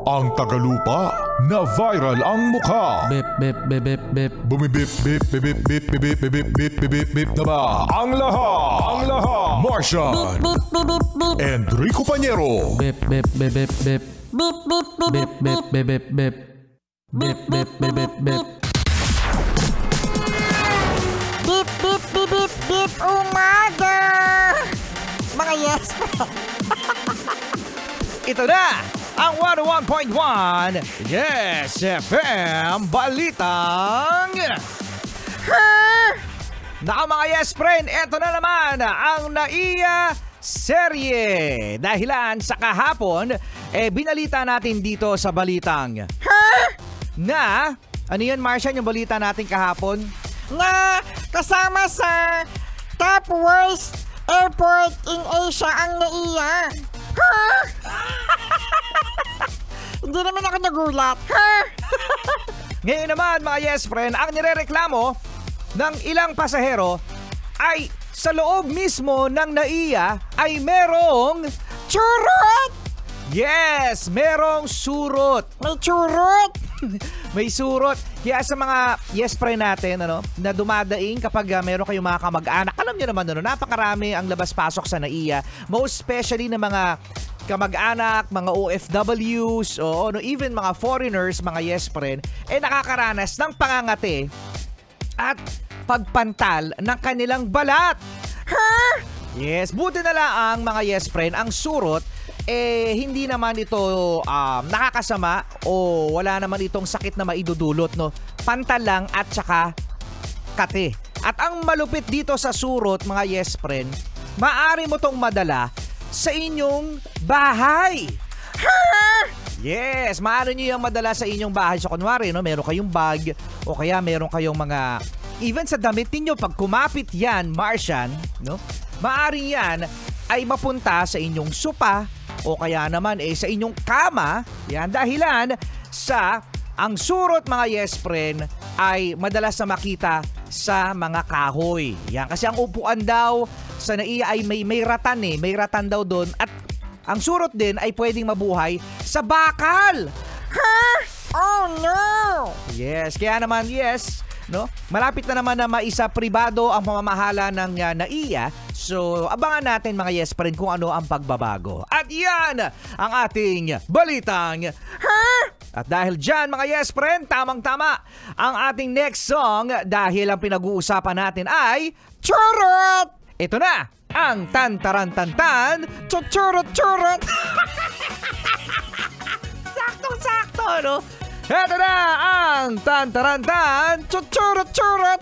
Ang tagalupa na viral ang mukha. Bip, bip, bip, bip, bip. Bumibip, bip, bip, bip, bip, bip, bip, bip, bip, bip, bip na ba? Ang lahat. Martian. Bip, bip, bip, bip. Enrico Pañero. Bip, bip, bip, bip, bip. Bip, bip, bip, Bip, bip, bip, bip, bip. Bip, bip, bip, bip, bip. bip, bip, bip, bip, bip, umaga! Mga yes, Ito na ang 101.1 Yes FM Balitang Naka mga yes friend, ito na naman ang NAIA serye. Dahilan sa kahapon, binalita natin dito sa Balitang na, ano yun Martian, yung balita natin kahapon? na kasama sa top worst airport in Asia ang NAIA. Hindi naman ako nagulat. Ngayon naman mga yes friend, ang nirereklamo ng ilang pasahero ay sa loob mismo ng NAIA ay merong Churot! yes, merong surot. May churot! May surot. Kaya sa mga yes friend natin na dumadaing kapag meron kayong mga kamag-anak, alam nyo naman napakarami ang labas-pasok sa NAIA, most especially na mga kamag-anak, mga OFWs, even mga foreigners, mga yes friend, nakakaranas ng pangangati at pagpantal ng kanilang balat. Yes, buti na lang ang mga yes friend, ang surot, hindi naman ito nakakasama o wala naman itong sakit na maidudulot, no? Pantal lang at saka kate. At ang malupit dito sa surot, mga yes friend, maaari mo tong madala sa inyong bahay. Yes, maaari nyo yung madala sa inyong bahay. So kunwari, meron kayong bag o kaya meron kayong mga, even sa damit ninyo, pag kumapit yan, Martian, maaari yan ay mapunta sa inyong sopa o kaya naman sa inyong kama. Yan, dahilan sa ang surot mga yes friend ay madalas na makita sa mga kahoy. Yan, kasi ang upuan daw sa NAIA ay may ratan may ratan daw doon at ang surot din ay pwedeng mabuhay sa bakal. Oh no! Yes, kaya naman yes, malapit na naman na maisa pribado ang pamamahala ng NAIA. So, abangan natin mga yes friend kung ano ang pagbabago. At yan ang ating balitang. At dahil dyan mga yes friend, tamang-tama ang ating next song dahil ang pinag-uusapan natin ay Churot! ito na ang Tantarantantan Chuchurot-churot. Saktong-sakto, no? Ito na ang Tantarantan Chuchurot-churot.